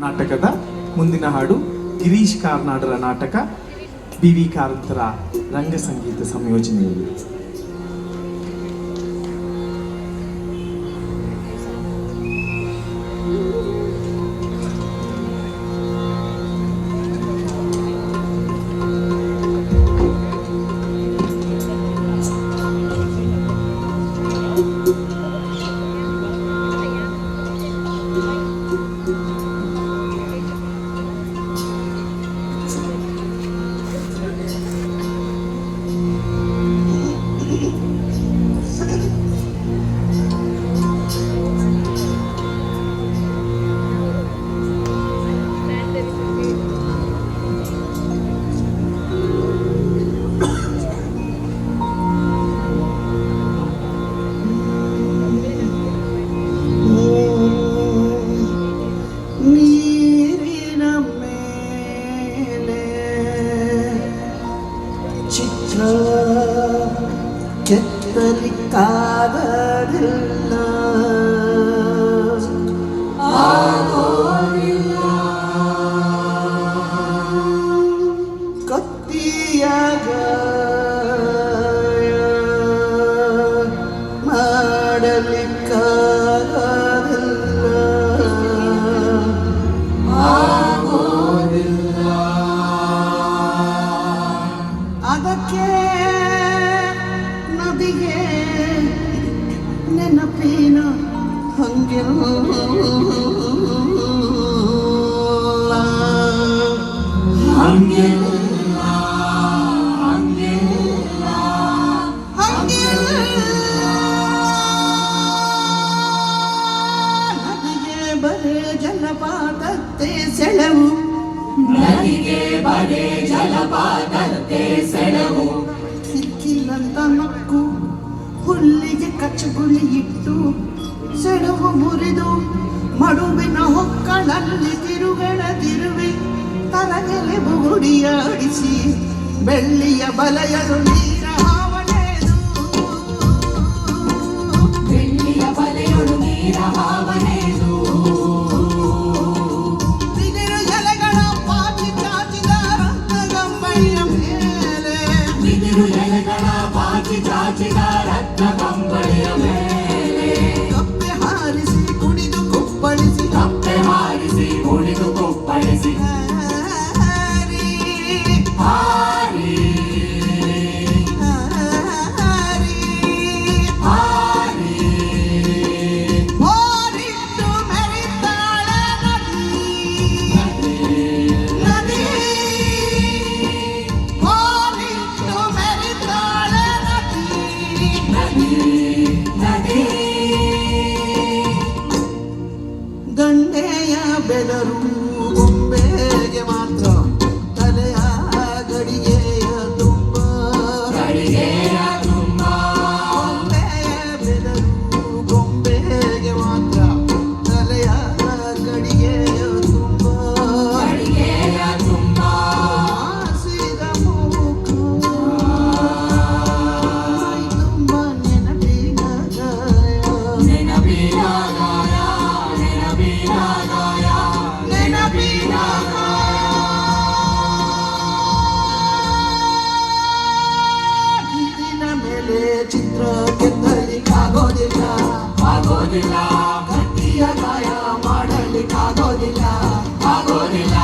ನಾಟಕದ ಮುಂದಿನ ಹಾಡು ಗಿರೀಶ್ ಕಾರ್ನಾಡರ ನಾಟಕ BV ಕಾರಂತರ ರಂಗ ಸಂಗೀತ ಸಂಯೋಜನೆಯಲ್ಲಿ. ಕೆತ್ತಲಿಕ್ಕಾಗಲಿಲ್ಲ ಕತ್ತಿಯಾಗ ಮಾಡಲಿಕ್ಕಾಗಲಿಲ್ಲ ಅದಕ್ಕೆ ನದಿಗೆ ನೆನಪಿನ ಹಂಗಿಲ್ಲ ನದಿಗೆ ಬರೆ ಜಲಪಾತಕ್ಕೆ ಸೆಳವು ನದಿಗೆ ಬರೆ ಜಲಪಾತಕ್ಕೆ ಸೆಳವು ಸಿಕ್ಕಿಲ್ಲಂತ ನಕ್ಕು ಹುಲ್ಲಿಗೆ ಕಚ್ಚಗುಳಿ ಇಟ್ಟು ಸೆಳವು ಮುರಿದು ಮಡುವಿನ ಹೊಕ್ಕಳಲ್ಲಿ ತಿರುವಿ ತರಗೆಲೆ ಬುಗುಡಿಯಾಡಿಸಿ ಬೆಳ್ಳಿಯ ಬಲೆಯಲು ನೀರ ಹಾವನೆದು ಬೆಳ್ಳಿಯ ಬಲೆಯೊಳು ನೀರ ಹಾವನೆದು ಬಿದಿರು ಎಲೆಗಳ ಪಾಚಿ ಚಾಚಿದ ರತ್ನಗಂಬಳಿಯ ಮೇಲೆ ಬಿದಿರು ಎಲೆಗಳ ಪಾಚಿ ಚಾಚಿದ ರತ್ನ ಕಂಬಳಿಯ ಮೇಲೆ ಕಪ್ಪೆ ಹಾರಿಸಿ ಕುಣಿದು ಕುಪ್ಪಳಿಸಿ ಕಪ್ಪೆ ಹಾರಿಸಿ ಕುಣಿದು ಕುಪ್ಪಳಿಸಿ ಹಾರಿ ಹಾರಿ ಹಾರಿ ಹಾರಿ ಓರಿಟ್ಟು ಮೆರಿತಾಳೆ ನದಿ ಓರಿಟ್ಟು ಮೆರಿತಾಳೆ ನದಿ ನದಿ ಗಂಡೆಯ ಬೆದರು ಗೊಂಬೆಗೆ ಮಾತ್ರ ತಲೆಯ ಗಡಿಗೆಯ ತುಂಬ ಗಡಿಗೆಯ ತುಂಬ ಗೊಂಬೆಯ ಬೆದರು ಗೊಂಬೆಗೆ ಮಾತ್ರ ತಲೆಯ ಗಡಿಗೆಯ ತುಂಬ ಗಡಿಗೆಯ ತುಂಬ ಆಸಿದ ಮೂಕ ತುಂಬ ನೆನಪಿನ ಗಾಯ ನೆನಪಿನ ಗಾಯ ನೆನಪಿನ ಗಾಯ ನೆನಪಿನ ಹಿಂದಿನ ಮೇಲೆ ಚಿತ್ರ ಕೆತ್ತಲಿಕ್ಕಾಗೋದಿಲ್ಲ ಆಗೋದಿಲ್ಲ ಕತ್ತಿಯ ಗಾಯ ಮಾಡಲಿಕ್ಕಾಗೋದಿಲ್ಲ ಆಗೋದಿಲ್ಲ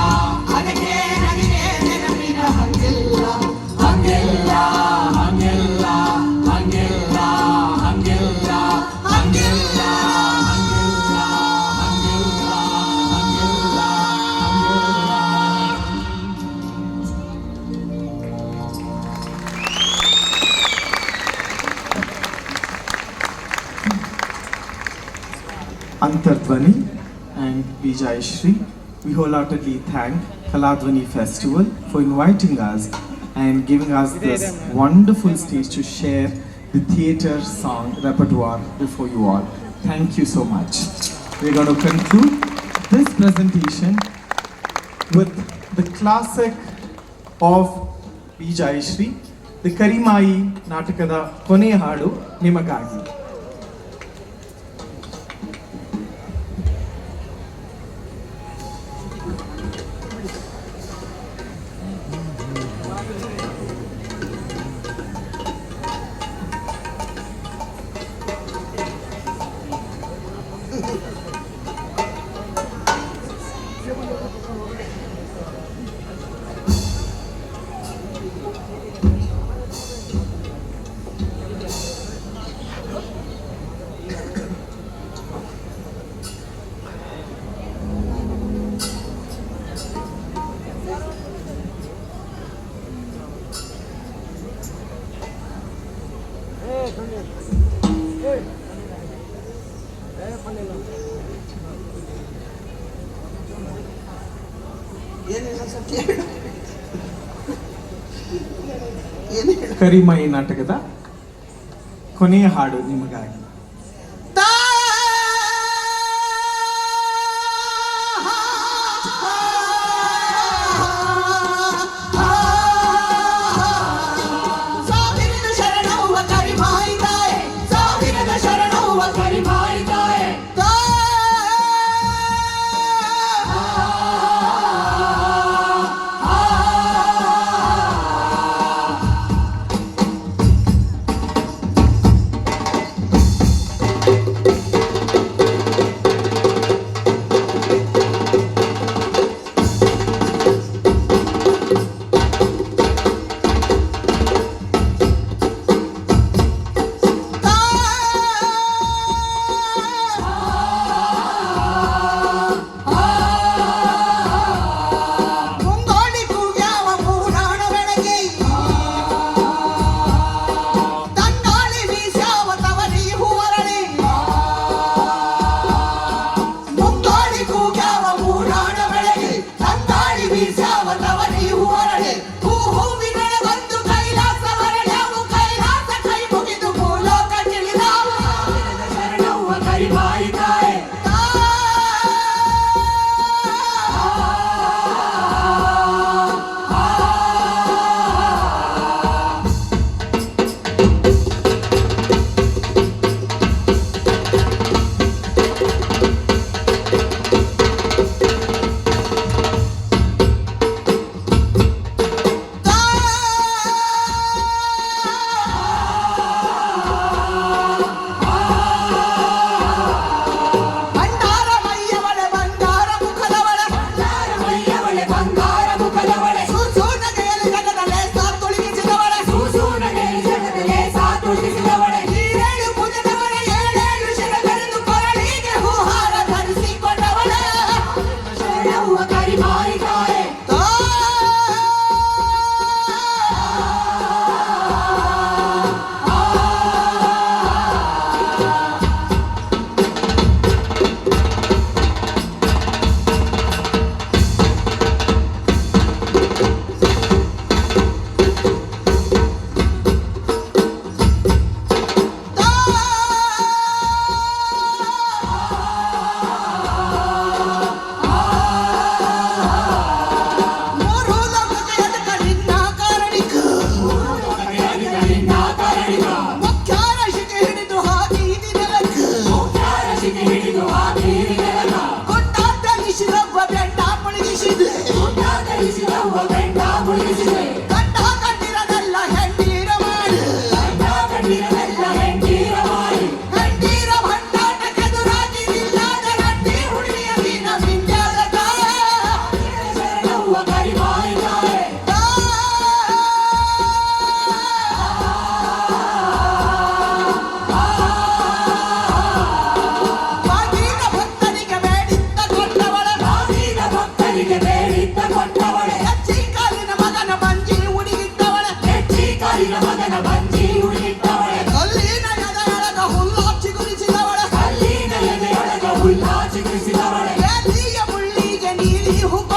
ಅದಕ್ಕೆ ನನಗೆ ನೆನಪಿನ ಹಂಗಿಲ್ಲ ಹಂಗಿಲ್ಲ ಹಂಗಿಲ್ಲ ಹಂಗಿಲ್ಲ ಹಂಗಿಲ್ಲ ಹಂಗಿಲ್ಲ ಹಂಗಿಲ್ಲ ಹಂಗಿಲ್ಲ ಹಂಗಿಲ್ಲ Antardhvani and Vijayashri, we wholeheartedly thank Kaladhvani Festival for inviting us and giving us this wonderful stage to share the theatre song repertoire before you all. Thank you so much. We're going to conclude this presentation with the classic of Vijayashri, the Karimai Natakada Kone Hadu Nimagagi. ಏನಿಲ್ಲ sir ಕೇಳು. ಏನು ಹೇಳು? ಕರಿಮೈ ನಾಟಕದ ಕೊನೆಯ ಹಾಡು ನಿಮಗಾಗಿ. ಸಾವಿರದ ಶರಣವ್ವ ಕರಿಮಾಯಿ ತಾಯೆ, ಸಾವಿರದ ಶರಣವ್ವ ಕರಿಮಾಯಿ ತಾಯೆ. ಮುಂಗೋಡಿ ಕೂಗ್ಯಾವ ಪುರಾಣ ಬೆಳಗಿ, ತಂಗಾಳಿ ಬೀಸ್ಯಾವ ತವರಿ ಹೂವರಳಿ. ಮುಂಗೋಡಿ ಕೂಗ್ಯಾವ ಪುರಾಣ ಬೆಳಗಿ, ತಂಗಾಳಿ ಬೀಸ್ಯಾವ ತವರಿ ಹೂವರಳಿ. ಹೂವಿನಳ ಬಂದು ಕೈಲಾಸ ಹೊರಳ್ಯಾವು, ಕೈಲಾಸ ಕೈ ಮುಗಿದು ಭೂಲೋಕ ತಿಳಿದಾವು. ಶರಣವ್ವ ಕರಿಮಾಯಿ ತಾಯೆ. ಬಂಗಾರ ಮೈಯವಳೆ ಬಂಗಾರ ಮುಖದವಳೆ, ಬಂಗಾರ ಮೈಯವಳೆ ಬಂಗಾರ ಮುಖದವಳೆ. ಸೂಸುನಗೆಯಲ್ಲಿ ಜಗದಲ್ಲೇ ಸಾತುಳಿಸಿದವಳೆ, ಸೂಸುನಗೆಯಲ್ಲಿ ಜಗದಲ್ಲೇ ಸಾತುಳಿಸಿದವಳೆ. ಈರೇಳು ಭುಜದವಳೆ, ಏಳೇಳು ಶಿರಗಳೆದು ಕೊರಳಿಗೆ ಹೂಹಾರ ಧರಿಸಿಕೊಂಡವಳೆ. ಶರಣವ್ವ ಕರಿಮಾಯಿ ತಾಯೆ. ಮೂರು ಲೋಕಕ್ಕೆ ಎದಕ ನಿನ್ನ ಕಾರಣಿಕ, ಮುಖ್ಯಾರ ಶಿಕೆ ಹಿಡಿದು ಹಾಕಿದಿ ನೆಲಕ್ಕ. ಕೊಟ್ಟಾಟ ನಿಶಿರವ್ವ ಬೆಂಡ ಮುಳುಗಿಸಿದೆ, ಕಂಡ ಕಂಡಿರದೆಲ್ಲ ಹೆಂಡೀರ ಮಾಡಿ. ಹೆಂಡೀರ ಭಂಡಾಟಕ್ಕೆದುರಾಗಿ ನಿಲ್ಲಾದ ಗಂಡಿ ಹುಡುಗಿಯ ಮೀನ ಮಿಂಡ್ಯಾದ ತಾಯೆ. ಶರಣವ್ವ ಕರಿಮಾಯಿ ತಾಯೆ. ಬಾಗಿದ ಭಕ್ತರಿಗೆ ಬೇಡಿದ್ದ ಕೊಟ್ಟವಳೆ, ಬಾಗಿದ ಭಕ್ತರಿಗೆ ಬೇಡಿದ್ದ ಕೊಟ್ಟವಳೆ. ಹೆಚ್ಚಿ ಕಾಲಿನ ಮಗನ ಬಂಜಿ ಉಡಿಗಿಟ್ಟವಳೆ, ಹೆಚ್ಚಿ ಕಾಲಿನ ಮಗನ ಬಂಜಿ ಉಡಿಗಿಟ್ಟವಳೆ. ಕಲ್ಲಿನ ಎದೆಯೊಳಗ ಹುಲ್ಲು ಚಿಗುರಿಸಿದವಳೆ, ಕಲ್ಲಿನ ಎದೆಯೊಳಗ ಹುಲ್ಲು ಚಿಗುರಿಸಿದವಳೆ. ಎಲ್ಲಿಯ ಮುಳ್ಳಿಗೆ ನೀಲಿ ಹೂವ